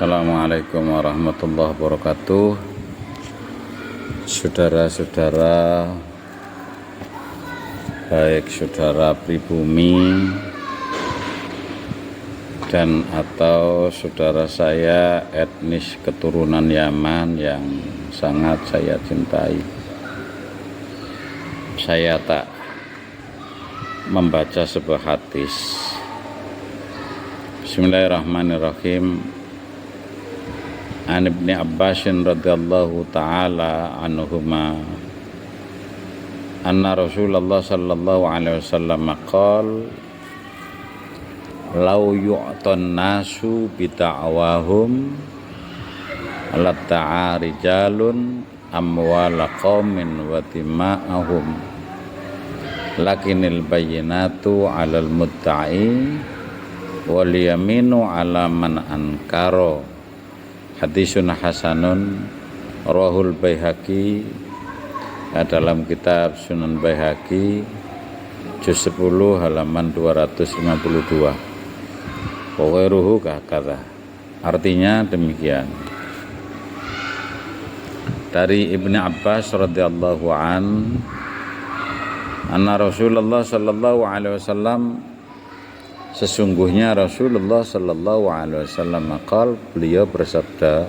Assalamualaikum warahmatullahi wabarakatuh. Saudara-saudara, baik saudara pribumi dan atau saudara saya etnis keturunan Yaman yang sangat saya cintai, saya tak membaca sebuah hadis. Bismillahirrahmanirrahim. An Ibni Abbas radhiyallahu ta'ala anhuma anna Rasulullah sallallahu alaihi wasallam qala law yu'tan nasu bita'awahum latta'a rijalun amwala qaumin wa tima'ahum lakinil bayyinatu 'alal mudda'i wal yaminu 'ala man ankara. Hadisun hasanun rawahul Baihaqi dalam kitab Sunan Baihaqi juz 10 halaman 252. Wa ghairuhu kahkadha. Artinya demikian. Dari Ibni Abbas radhiyallahu anna Rasulullah sallallahu alaihi wasallam, sesungguhnya Rasulullah sallallahu alaihi wasallam beliau bersabda,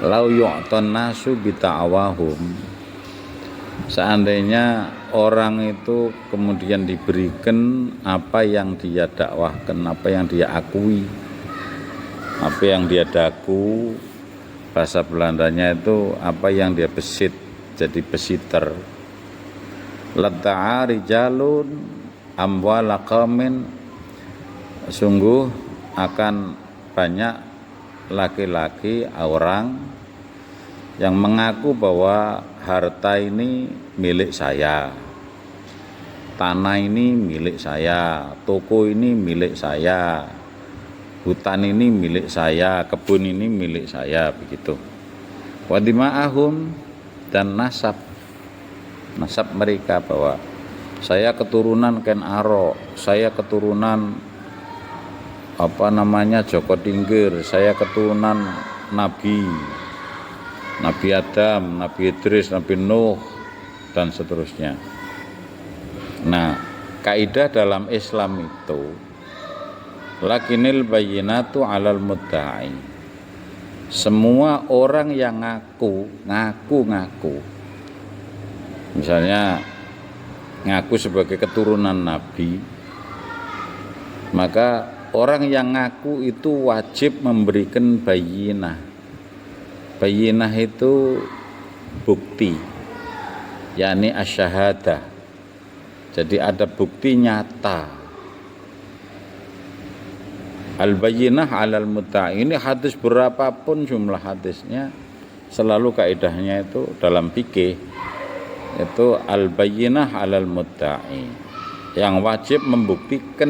lau yu'tan nasu bita'awahum, seandainya orang itu kemudian diberikan apa yang dia dakwahkan, apa yang dia akui, apa yang dia daku, bahasa Belandanya itu apa yang dia besit, jadi besiter. Latta'a rijalun amwala qaumin, sungguh akan banyak laki-laki orang yang mengaku bahwa harta ini milik saya, tanah ini milik saya, toko ini milik saya, hutan ini milik saya, kebun ini milik saya, begitu. Wa dima'ahum, dan nasab mereka bahwa saya keturunan Ken Arok, saya keturunan Joko Tingkir, saya keturunan Nabi Adam, Nabi Idris, Nabi Nuh, dan seterusnya. Nah, kaidah dalam Islam itu lakinil bayyinatu 'alal mudda'i. Semua orang yang ngaku, misalnya ngaku sebagai keturunan Nabi, maka orang yang ngaku itu wajib memberikan bayyinah. Bayyinah itu bukti, yakni asyhadah. Jadi ada bukti nyata. Al-bayyinah 'alal mudda'i, ini hadis berapapun jumlah hadisnya, selalu kaidahnya itu dalam fikih itu al-bayyinah 'alal mudda'i, yang wajib membuktikan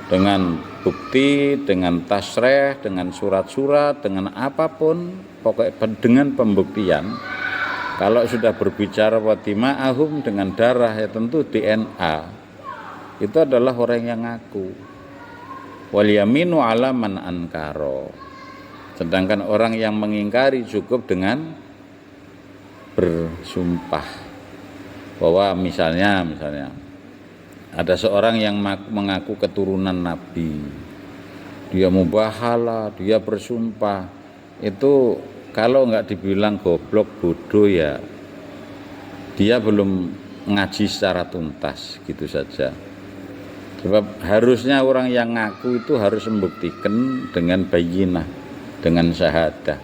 dengan bukti, dengan tasrih, dengan surat-surat, dengan apapun, pokoknya dengan pembuktian. Kalau sudah berbicara watima'ahum, dengan darah, ya tentu DNA, itu adalah orang yang ngaku. Wal yaminu 'ala man ankara, sedangkan orang yang mengingkari cukup dengan bersumpah bahwa misalnya ada seorang yang mengaku keturunan Nabi, dia mubahala, dia bersumpah, itu kalau nggak dibilang goblok, bodoh, ya dia belum ngaji secara tuntas, gitu saja. Sebab harusnya orang yang ngaku itu harus membuktikan dengan bayyinah, dengan syahadah,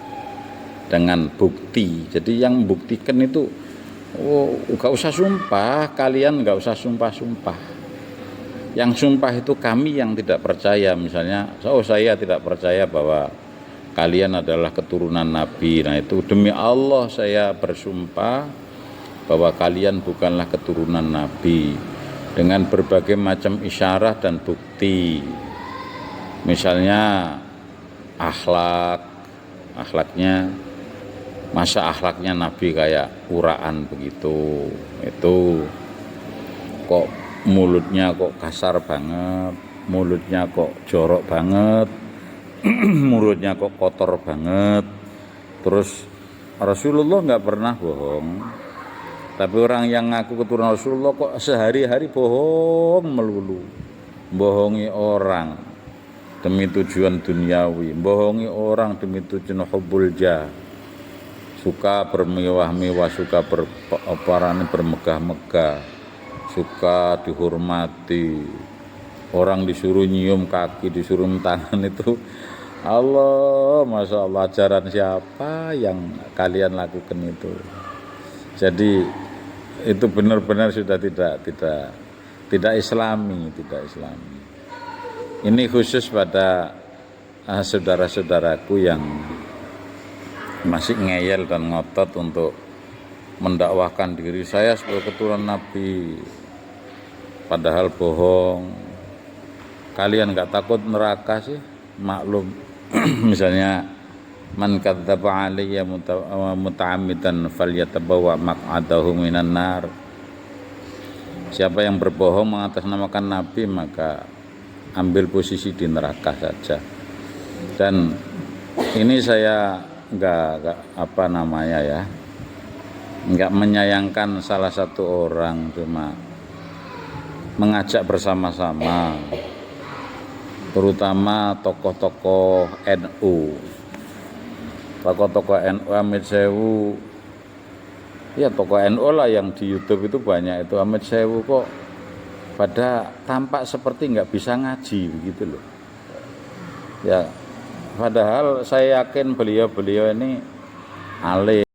dengan bukti. Jadi yang membuktikan itu, gak usah sumpah, kalian gak usah sumpah-sumpah. Yang sumpah itu kami yang tidak percaya, misalnya, saya tidak percaya bahwa kalian adalah keturunan Nabi. Nah itu demi Allah saya bersumpah bahwa kalian bukanlah keturunan Nabi, dengan berbagai macam isyarat dan bukti. Misalnya akhlaknya, masa akhlaknya Nabi kayak uraan begitu, itu kok mulutnya kok kasar banget, mulutnya kok jorok banget, mulutnya kok kotor banget. Terus Rasulullah nggak pernah bohong, tapi orang yang ngaku keturunan Rasulullah kok sehari-hari bohong melulu, bohongi orang demi tujuan duniawi, bohongi orang demi tujuan hubbul jah, suka bermewah-mewah, suka bermegah-megah, suka dihormati, orang disuruh nyium kaki, disuruh tangan itu. Allah, masya Allah, ajaran siapa yang kalian lakukan itu? Jadi itu benar-benar sudah tidak islami, tidak islami. Ini khusus pada saudara-saudaraku yang masih ngeyel dan ngotot untuk mendakwahkan diri saya sebagai keturunan Nabi, padahal bohong. Kalian nggak takut neraka sih? Maklum. Misalnya man kadzdzaba alayya muta'ammidan falyatabawa maq'adahu minan nar. Siapa yang berbohong mengatasnamakan Nabi maka ambil posisi di neraka saja. Dan ini saya enggak menyayangkan salah satu orang, cuma mengajak bersama-sama, terutama tokoh-tokoh NU, tokoh-tokoh NU Amit Sewu, ya tokoh NU lah yang di YouTube itu banyak itu. Amit Sewu kok pada tampak seperti nggak bisa ngaji begitu loh. Ya, padahal saya yakin beliau ini alim.